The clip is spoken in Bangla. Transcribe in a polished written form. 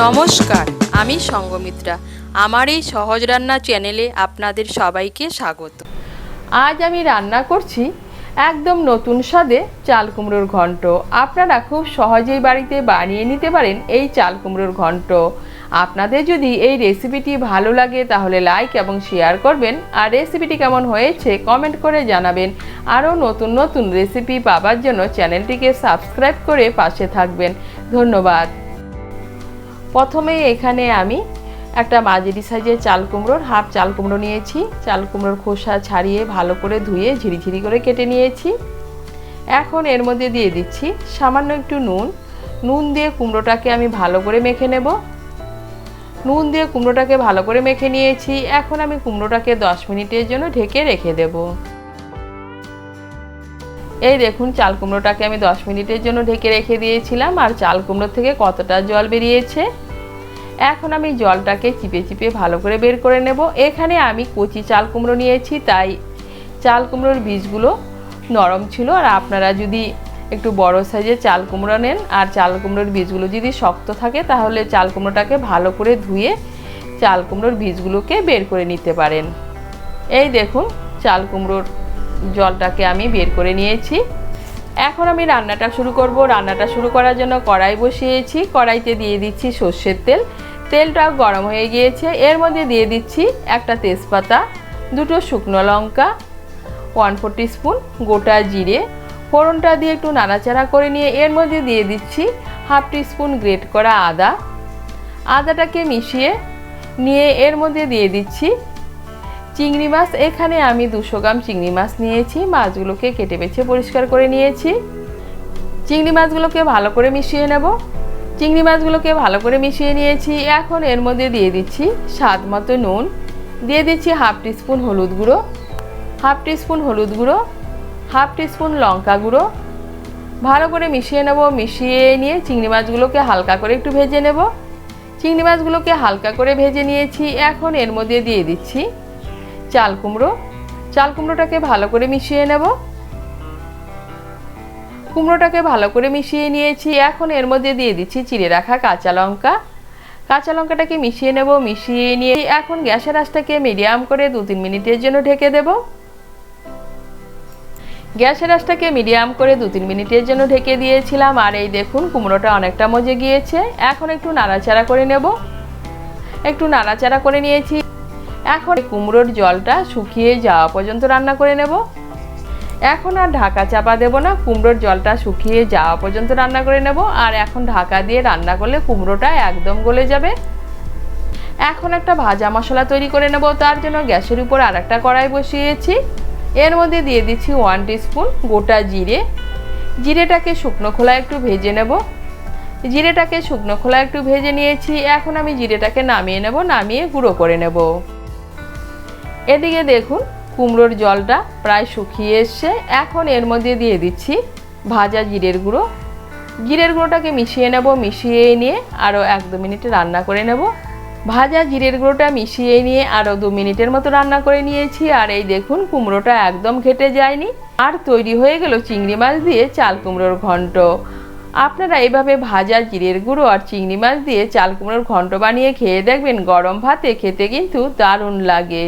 নমস্কার, আমি সঙ্গমিত্রা। আমার এই সহজ রান্না চ্যানেলে আপনাদের সবাইকে স্বাগত। আজ আমি রান্না করছি একদম নতুন স্বাদে চাল কুমড়োর ঘন্ট। আপনারা খুব সহজেই বাড়িতে বানিয়ে নিতে পারেন এই চাল কুমড়োর ঘন্ট। আপনাদের যদি এই রেসিপিটি ভালো লাগে তাহলে লাইক এবং শেয়ার করবেন, আর রেসিপিটি কেমন হয়েছে কমেন্ট করে জানাবেন। আরও নতুন নতুন রেসিপি পাওয়ার জন্য চ্যানেলটিকে সাবস্ক্রাইব করে পাশে থাকবেন। ধন্যবাদ। প্রথমে এখানে আমি একটা মাঝারি সাইজের চাল কুমড়োর হাফ চাল কুমড়ো নিয়েছি। চাল কুমড়োর খোসা ছাড়িয়ে ভালো করে ধুয়ে ঝিরিঝিরি করে কেটে নিয়েছি। এখন এর মধ্যে দিয়ে দিচ্ছি সামান্য একটু নুন দিয়ে কুমড়োটাকে আমি ভালো করে মেখে নেব। নুন দিয়ে কুমড়োটাকে ভালো করে মেখে নিয়েছি। এখন আমি কুমড়োটাকে 10 মিনিটের জন্য ঢেকে রেখে দেব। এই দেখুন, চাল কুমড়োটাকে আমি 10 মিনিটের জন্য ঢেকে রেখে দিয়েছিলাম, আর চাল কুমড়ো থেকে কতটা জল বেরিয়েছে। এখন আমি জলটাকে চিপে চিপে ভালো করে বের করে নেব। এখানে আমি কচি চাল কুমড়ো নিয়েছি, তাই চাল কুমড়োর বীজগুলো নরম ছিল। আর আপনারা যদি একটু বড় সাইজের চাল কুমড়ো নেন আর চাল কুমড়োর বীজগুলো যদি শক্ত থাকে, তাহলে চাল কুমড়োটাকে ভালো করে ধুয়ে চাল কুমড়োর বীজগুলোকে বের করে নিতে পারেন। এই দেখুন, চাল কুমড়োর জলটাকে আমি বের করে নিয়েছি। এখন আমি রান্নাটা শুরু করব। রান্নাটা শুরু করার জন্য কড়াই বসিয়েছি। কড়াইতে দিয়ে দিচ্ছি সর্ষের তেল। তেলটা গরম হয়ে গিয়েছে। এর মধ্যে দিয়ে দিচ্ছি একটা তেজপাতা, দুটো শুকনো লঙ্কা, 1/4 টিস্পুন গোটা জিরে। ফোড়নটা দিয়ে একটু নাড়াচাড়া করে নিয়ে এর মধ্যে দিয়ে দিচ্ছি 1/2 টিস্পুন গ্রেট করা আদা। আদাটাকে মিশিয়ে নিয়ে এর মধ্যে দিয়ে দিচ্ছি চিংড়ি মাছ। এখানে আমি 200 গ্রাম চিংড়ি মাছ নিয়েছি। মাছগুলোকে কেটে বেছে পরিষ্কার করে নিয়েছি। চিংড়ি মাছগুলোকে ভালো করে মিশিয়ে নেব। চিংড়ি মাছগুলোকে ভালো করে মিশিয়ে নিয়েছি। এখন এর মধ্যে দিয়ে দিচ্ছি স্বাদ মতো নুন, দিয়ে দিচ্ছি 1/2 টিস্পুন হলুদ গুঁড়ো, 1/2 টিস্পুন হলুদ গুঁড়ো, 1/2 টিস্পুন লঙ্কা গুঁড়ো। ভালো করে মিশিয়ে নেব। মিশিয়ে নিয়ে চিংড়ি মাছগুলোকে হালকা করে একটু ভেজে নেব। চিংড়ি মাছগুলোকে হালকা করে ভেজে নিয়েছি। এখন এর মধ্যে দিয়ে দিচ্ছি চাল কুমড়ো। চাল কুমড়োটাকে ভালো করে মিশিয়ে নেব। কুমড়োটাকে ভালো করে মিশিয়ে নিয়েছি। এখন এর মধ্যে দিয়ে দিচ্ছি চিড়ে রাখা কাঁচা লঙ্কা। কাঁচা লঙ্কাটাকে মিশিয়ে নেব। মিশিয়ে নিয়ে এখন গ্যাসের আঁচটাকে মিডিয়াম করে 2-3 মিনিটের জন্য ঢেকে দেব। গ্যাসের আঁচটাকে মিডিয়াম করে 2-3 মিনিটের জন্য ঢেকে দিয়েছিলাম। আর এই দেখুন, কুমড়োটা অনেকটা মজে গিয়েছে। এখন একটু নাড়াচাড়া করে নেব। একটু নাড়াচাড়া করে নিয়েছি। এখন কুমড়োর জলটা শুকিয়ে যাওয়া পর্যন্ত রান্না করে নেব। এখন আর ঢাকা চাপা দেব না, কুমড়োর জলটা শুকিয়ে যাওয়া পর্যন্ত রান্না করে নেব। আর এখন ঢাকা দিয়ে রান্না করলে কুমড়োটা একদম গলে যাবে। এখন একটা ভাজা মশলা তৈরি করে নেব। তার জন্য গ্যাসের উপর আর একটা কড়াই বসিয়েছি। এর মধ্যে দিয়ে দিচ্ছি 1 টিস্পুন গোটা জিরে। জিরেটাকে শুকনো খোলায় একটু ভেজে নেব। জিরেটাকে শুকনো খোলায় একটু ভেজে নিয়েছি। এখন আমি জিরেটাকে নামিয়ে নেব। নামিয়ে গুঁড়ো করে নেব। এদিকে দেখুন, কুমড়োর জলটা প্রায় শুকিয়ে এসছে। এখন এর মধ্যে দিয়ে দিচ্ছি ভাজা জিরের গুঁড়ো। জিরের গুঁড়োটাকে মিশিয়ে নেব। মিশিয়ে নিয়ে আরও 1-2 মিনিট রান্না করে নেব। ভাজা জিরের গুঁড়োটা মিশিয়ে নিয়ে আরও 2 মিনিটের মতো রান্না করে নিয়েছি। আর এই দেখুন, কুমড়োটা একদম ঘেটে যায়নি। আর তৈরি হয়ে গেল চিংড়ি মাছ দিয়ে চাল কুমড়োর ঘন্ট। আপনারা এইভাবে ভাজা জিরের গুঁড়ো আর চিংড়ি মাছ দিয়ে চাল কুমড়োর ঘন্ট বানিয়ে খেয়ে দেখবেন। গরম ভাতে খেতে কিন্তু দারুণ লাগে।